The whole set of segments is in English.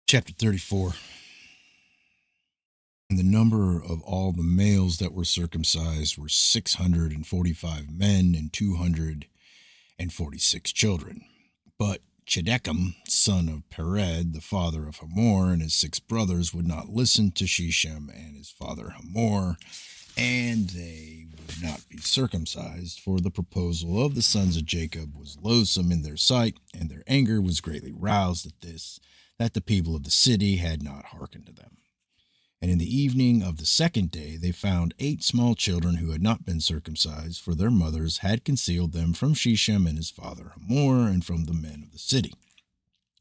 Chapter 34. And the number of all the males that were circumcised were 645 men and 246 children. But Chedechem, son of Pered, the father of Hamor, and his 6 brothers would not listen to Shechem and his father Hamor, and they would not be circumcised, for the proposal of the sons of Jacob was loathsome in their sight, and their anger was greatly roused at this, that the people of the city had not hearkened to them. And in the evening of the 2nd day they found 8 small children who had not been circumcised, for their mothers had concealed them from Shechem and his father Hamor, and from the men of the city.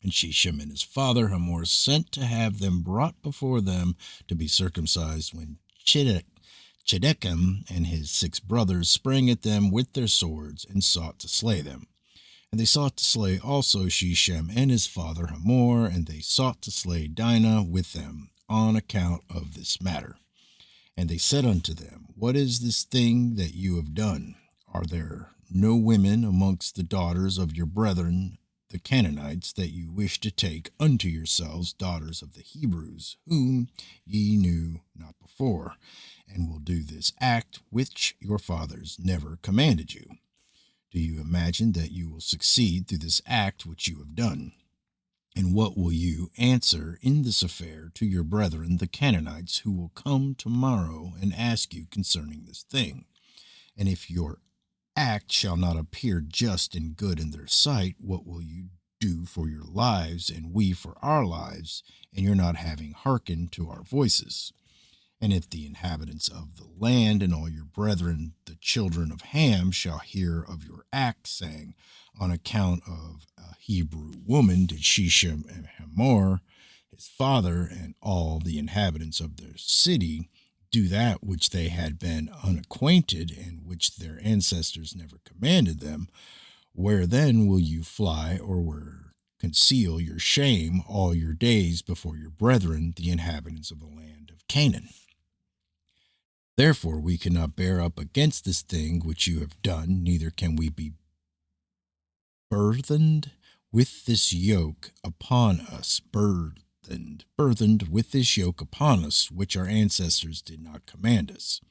And Shechem and his father Hamor sent to have them brought before them to be circumcised, when Chedechem and his 6 brothers sprang at them with their swords and sought to slay them. And they sought to slay also Shechem and his father Hamor, and they sought to slay Dinah with them on account of this matter. And they said unto them, What is this thing that you have done? Are there no women amongst the daughters of your brethren the Canaanites, that you wish to take unto yourselves daughters of the Hebrews, whom ye knew not before, and will do this act which your fathers never commanded you? Do you imagine that you will succeed through this act which you have done? And what will you answer in this affair to your brethren the Canaanites, who will come tomorrow and ask you concerning this thing? And if your act shall not appear just and good in their sight, what will you do for your lives, and we for our lives, and your not having hearkened to our voices? And if the inhabitants of the land and all your brethren, the children of Ham, shall hear of your act, saying, On account of a Hebrew woman did Shechem and Hamor, his father, and all the inhabitants of their city do that which they had been unacquainted, and which their ancestors never commanded them, where then will you fly, or where conceal your shame all your days before your brethren, the inhabitants of the land of Canaan? Therefore we cannot bear up against this thing which you have done, neither can we be burthened with this yoke upon us, burthened with this yoke upon us, which our ancestors did not command us.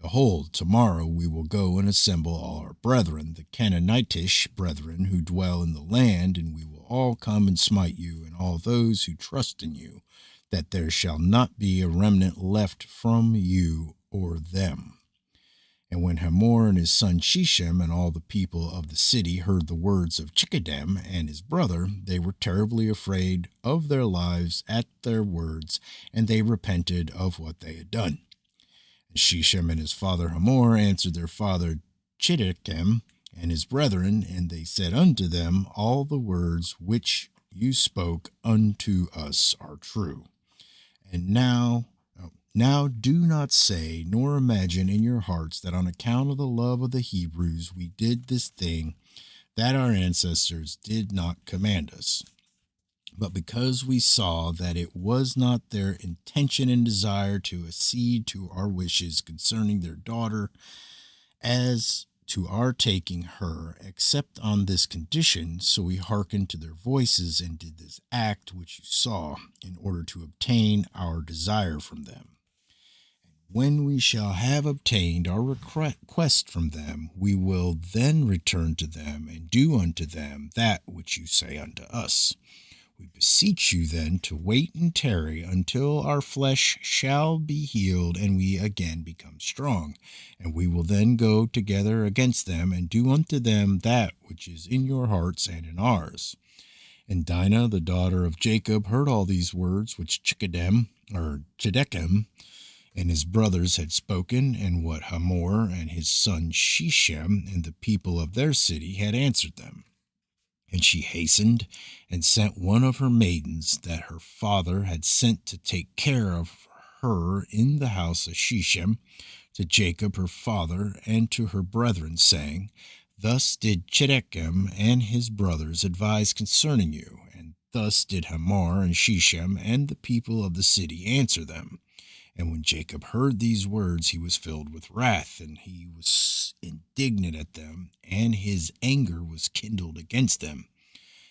Behold, tomorrow we will go and assemble all our brethren, the Canaanitish brethren who dwell in the land, and we will all come and smite you and all those who trust in you, that there shall not be a remnant left from you or them. And when Hamor and his son Shechem and all the people of the city heard the words of Chickedem and his brother, they were terribly afraid of their lives at their words, and they repented of what they had done. And Shechem and his father Hamor answered their father Chiddekem and his brethren, and they said unto them, All the words which you spoke unto us are true. And now do not say, nor imagine in your hearts, that on account of the love of the Hebrews we did this thing that our ancestors did not command us, but because we saw that it was not their intention and desire to accede to our wishes concerning their daughter, as to our taking her, except on this condition, so we hearkened to their voices and did this act which you saw, in order to obtain our desire from them. When we shall have obtained our request from them, we will then return to them and do unto them that which you say unto us. We beseech you then to wait and tarry until our flesh shall be healed and we again become strong, and we will then go together against them and do unto them that which is in your hearts and in ours. And Dinah, the daughter of Jacob, heard all these words which Chedechem and his brothers had spoken, and what Hamor and his son Shechem and the people of their city had answered them. And she hastened and sent one of her maidens that her father had sent to take care of her in the house of Shechem, to Jacob her father, and to her brethren, saying, Thus did Chedechem and his brothers advise concerning you, and thus did Hamor and Shechem and the people of the city answer them. And when Jacob heard these words, he was filled with wrath, and he was indignant at them, and his anger was kindled against them.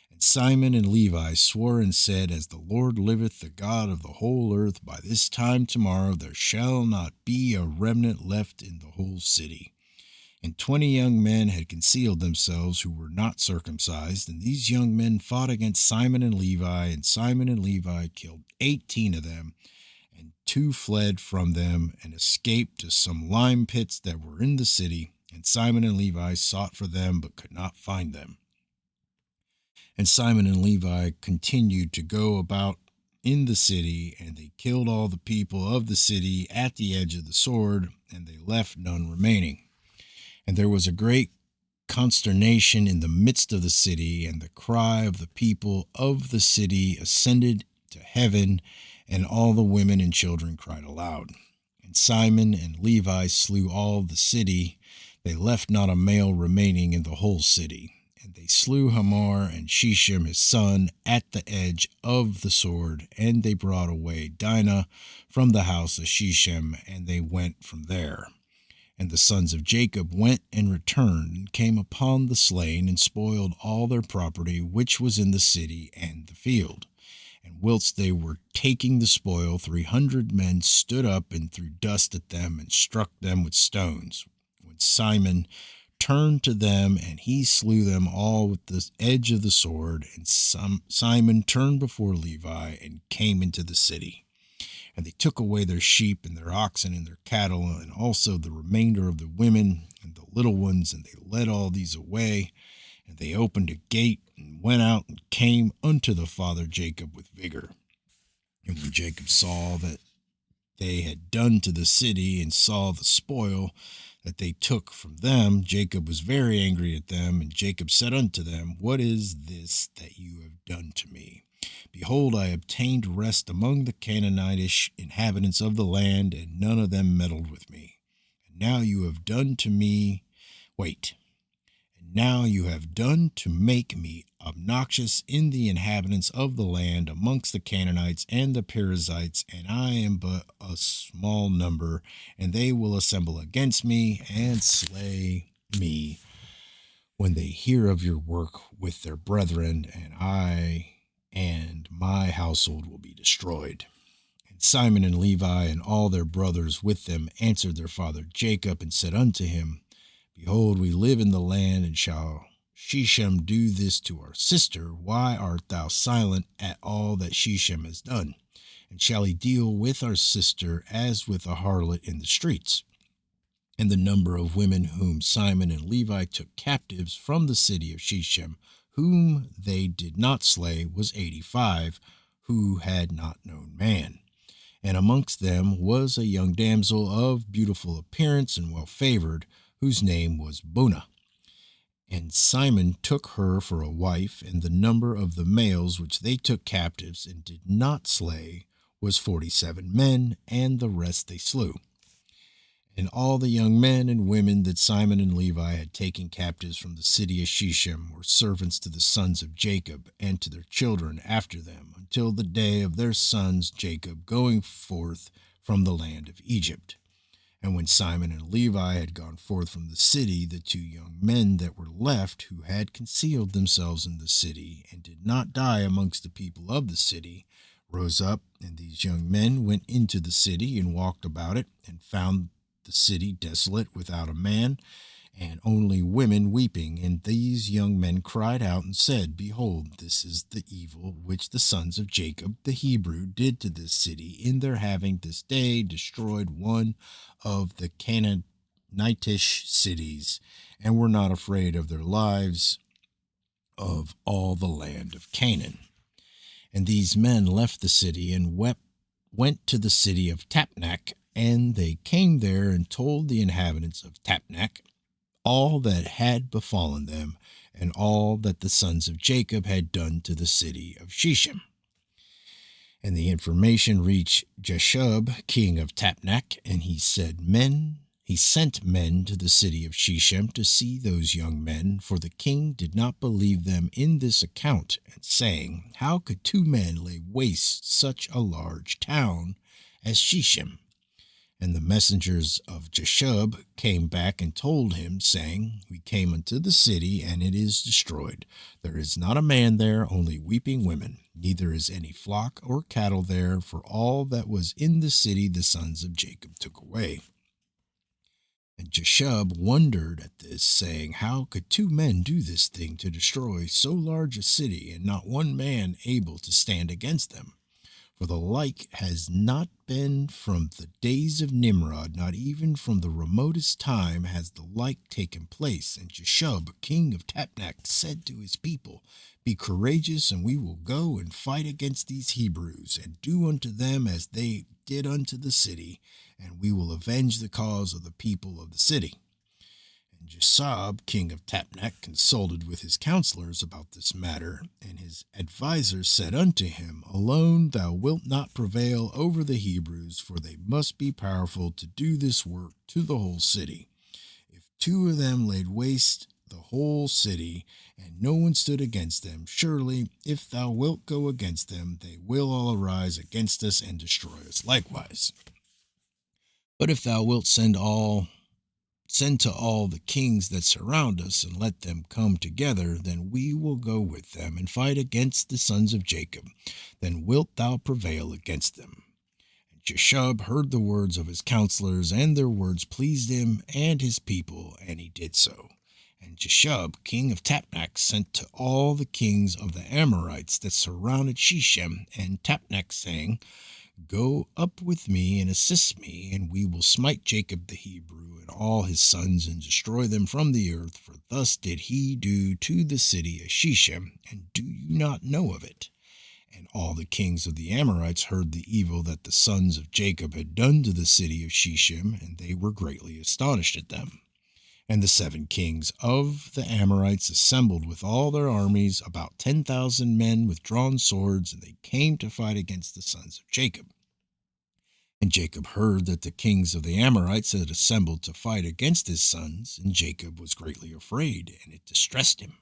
And Simon and Levi swore and said, As the Lord liveth, the God of the whole earth, by this time tomorrow there shall not be a remnant left in the whole city. And 20 young men had concealed themselves who were not circumcised, and these young men fought against Simon and Levi, and Simon and Levi killed 18 of them, and 2 fled from them and escaped to some lime pits that were in the city, and Simon and Levi sought for them but could not find them. And Simon and Levi continued to go about in the city, and they killed all the people of the city at the edge of the sword, and they left none remaining. And there was a great consternation in the midst of the city, and the cry of the people of the city ascended to heaven, and all the women and children cried aloud. And Simon and Levi slew all the city. They left not a male remaining in the whole city. And they slew Hamor and Sheshem his son at the edge of the sword, and they brought away Dinah from the house of Sheshem, and they went from there. And the sons of Jacob went and returned, and came upon the slain, and spoiled all their property which was in the city and the field. And whilst they were taking the spoil, 300 men stood up and threw dust at them, and struck them with stones. When Simon turned to them, and he slew them all with the edge of the sword, and Simon turned before Levi, and came into the city. And they took away their sheep and their oxen and their cattle, and also the remainder of the women and the little ones, and they led all these away. And they opened a gate and went out and came unto the father Jacob with vigor. And when Jacob saw that they had done to the city, and saw the spoil that they took from them, Jacob was very angry at them. And Jacob said unto them, What is this that you have done to me? Behold, I obtained rest among the Canaanitish inhabitants of the land, and none of them meddled with me. And now you have done to me, now you have done to make me obnoxious in the inhabitants of the land amongst the Canaanites and the Perizzites, and I am but a small number, and they will assemble against me and slay me when they hear of your work with their brethren, and I and my household will be destroyed. And Simon and Levi and all their brothers with them answered their father Jacob, and said unto him, Behold, we live in the land, and shall Sheshem do this to our sister? Why art thou silent at all that Sheshem has done? And shall he deal with our sister as with a harlot in the streets? And the number of women whom Simon and Levi took captives from the city of Sheshem, whom they did not slay, was 85, who had not known man. And amongst them was a young damsel of beautiful appearance and well favored, whose name was Bunah. And Simon took her for a wife, and the number of the males which they took captives and did not slay was 47 men, and the rest they slew. And all the young men and women that Simon and Levi had taken captives from the city of Sheshem were servants to the sons of Jacob and to their children after them, until the day of their sons Jacob going forth from the land of Egypt. And when Simon and Levi had gone forth from the city, the 2 young men that were left, who had concealed themselves in the city, and did not die amongst the people of the city, rose up, and these young men went into the city, and walked about it, and found the city desolate without a man, and only women weeping. And these young men cried out and said, Behold, this is the evil which the sons of Jacob the Hebrew did to this city, in their having this day destroyed one of the Canaanitish cities, and were not afraid of their lives of all the land of Canaan. And these men left the city, and went to the city of Tapnach, and they came there and told the inhabitants of Tapnach all that had befallen them, and all that the sons of Jacob had done to the city of Sheshem. And the information reached Jasher, king of Tapnach, and he sent men to the city of Sheshem to see those young men, for the king did not believe them in this account, and saying, How could 2 men lay waste such a large town as Sheshem? And the messengers of Jeshub came back and told him, saying, We came unto the city, and it is destroyed. There is not a man there, only weeping women. Neither is any flock or cattle there, for all that was in the city the sons of Jacob took away. And Jeshub wondered at this, saying, How could two men do this thing to destroy so large a city, and not one man able to stand against them? For the like has not been from the days of Nimrod, not even from the remotest time has the like taken place. And Jeshub, king of Tapnach, said to his people, Be courageous, and we will go and fight against these Hebrews, and do unto them as they did unto the city, and we will avenge the cause of the people of the city. And Jesab, king of Tapnach, consulted with his counselors about this matter, and his advisers said unto him, Alone thou wilt not prevail over the Hebrews, for they must be powerful to do this work to the whole city. If two of them laid waste the whole city, and no one stood against them, surely, if thou wilt go against them, they will all arise against us and destroy us likewise. But if thou wilt send to all the kings that surround us, and let them come together, then we will go with them and fight against the sons of Jacob. Then wilt thou prevail against them. And Jeshub heard the words of his counselors, and their words pleased him and his people, and he did so. And Jeshub, king of Tapnach, sent to all the kings of the Amorites that surrounded Shechem and Tapnach, saying, Go up with me and assist me, and we will smite Jacob the Hebrew and all his sons, and destroy them from the earth, for thus did he do to the city of Shechem, and do you not know of it? And all the kings of the Amorites heard the evil that the sons of Jacob had done to the city of Shechem, and they were greatly astonished at them. And the 7 kings of the Amorites assembled with all their armies, about 10,000 men with drawn swords, and they came to fight against the sons of Jacob. And Jacob heard that the kings of the Amorites had assembled to fight against his sons, and Jacob was greatly afraid, and it distressed him.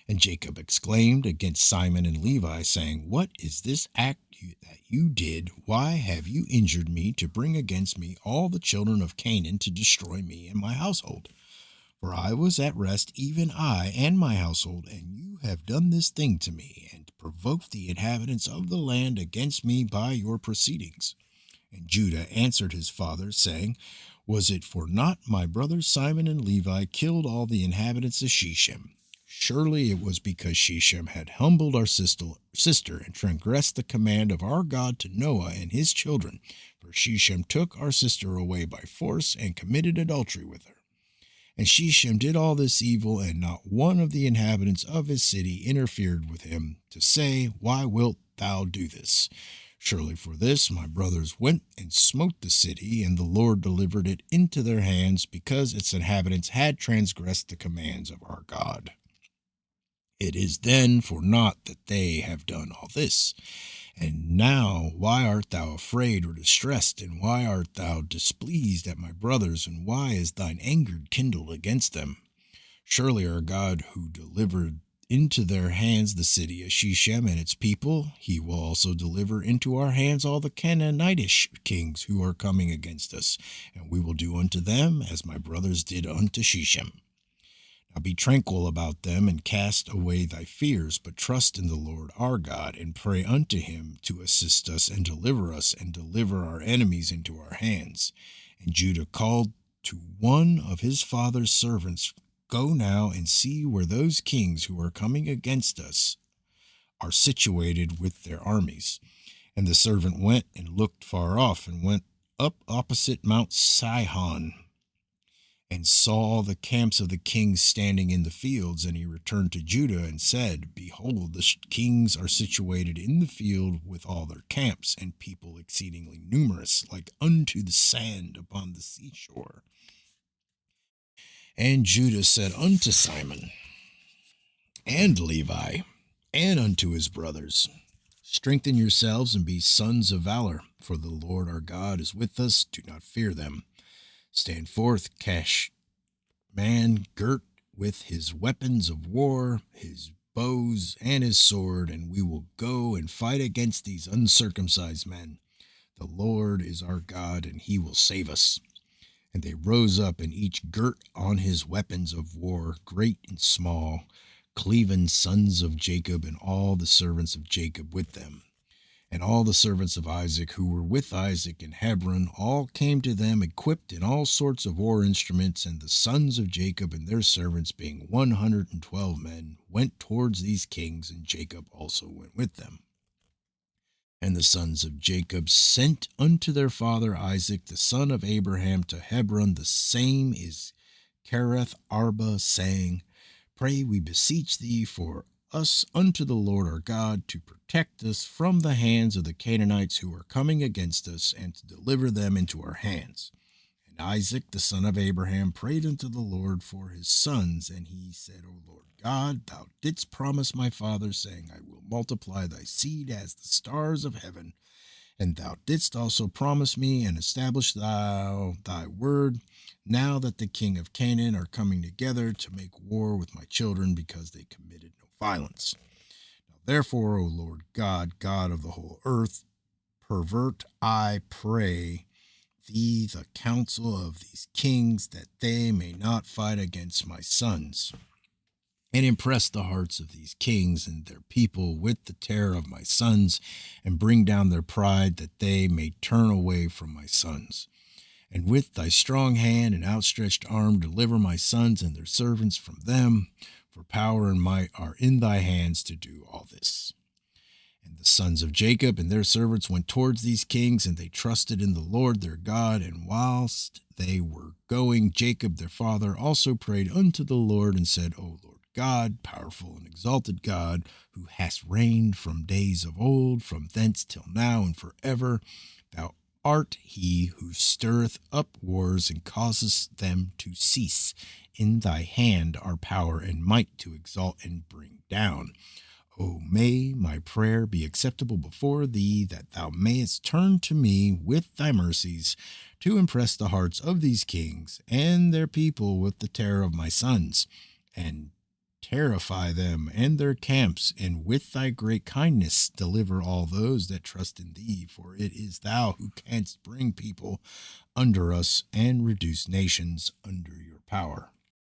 And Jacob exclaimed against Simon and Levi, saying, What is this act that you did? Why have you injured me to bring against me all the children of Canaan to destroy me and my household? For I was at rest, even I and my household, and you have done this thing to me, and provoked the inhabitants of the land against me by your proceedings. And Judah answered his father, saying, Was it for naught my brothers Simon and Levi killed all the inhabitants of Shechem? Surely it was because Shechem had humbled our sister and transgressed the command of our God to Noah and his children. For Shechem took our sister away by force and committed adultery with her. And Shechem did all this evil, and not one of the inhabitants of his city interfered with him, to say, Why wilt thou do this? Surely for this my brothers went and smote the city, and the Lord delivered it into their hands, because its inhabitants had transgressed the commands of our God. It is then for naught that they have done all this. And now why art thou afraid or distressed, and why art thou displeased at my brothers, and why is thine anger kindled against them? Surely our God, who delivered into their hands the city of Shechem and its people, he will also deliver into our hands all the Canaanitish kings who are coming against us, and we will do unto them as my brothers did unto Shechem. Now be tranquil about them, and cast away thy fears, but trust in the Lord our God, and pray unto him to assist us, and deliver our enemies into our hands. And Judah called to one of his father's servants, Go now and see where those kings who are coming against us are situated with their armies. And the servant went and looked far off, and went up opposite Mount Sihon, and saw the camps of the kings standing in the fields. And he returned to Judah and said, Behold, the kings are situated in the field with all their camps, and people exceedingly numerous, like unto the sand upon the seashore. And Judah said unto Simon and Levi, and unto his brothers, Strengthen yourselves and be sons of valor, for the Lord our God is with us. Do not fear them. Stand forth, Cash man girt with his weapons of war, his bows and his sword, and we will go and fight against these uncircumcised men. The Lord is our God, and he will save us. And they rose up, and each girt on his weapons of war, great and small, cleven sons of Jacob, and all the servants of Jacob with them. And all the servants of Isaac who were with Isaac in Hebron all came to them equipped in all sorts of war instruments, and the sons of Jacob and their servants, being 112 men, went towards these kings, and Jacob also went with them. And the sons of Jacob sent unto their father Isaac, the son of Abraham, to Hebron, the same is Kereth Arba, saying, Pray, we beseech thee, for us unto the Lord our God, to protect us from the hands of the Canaanites who are coming against us, and to deliver them into our hands. And Isaac, the son of Abraham, prayed unto the Lord for his sons, and he said, O Lord God, thou didst promise my father, saying, I will multiply thy seed as the stars of heaven. And thou didst also promise me, and establish thou thy word, now that the king of Canaan are coming together to make war with my children, because they committed no violence. Now therefore, O Lord God, God of the whole earth, pervert, I pray thee, the counsel of these kings, that they may not fight against my sons, and impress the hearts of these kings and their people with the terror of my sons, and bring down their pride, that they may turn away from my sons. And with thy strong hand and outstretched arm deliver my sons and their servants from them, for power and might are in thy hands to do all this. And the sons of Jacob and their servants went towards these kings, and they trusted in the Lord their God. And whilst they were going, Jacob their father also prayed unto the Lord, and said, O Lord God, powerful and exalted God, who hast reigned from days of old, from thence till now and forever, thou art he who stirreth up wars and causest them to cease. In thy hand are power and might to exalt and bring down. O may my prayer be acceptable before thee, that thou mayest turn to me with thy mercies, to impress the hearts of these kings and their people with the terror of my sons, and terrify them and their camps, and with thy great kindness deliver all those that trust in thee, for it is thou who canst bring people under us and reduce nations under your power.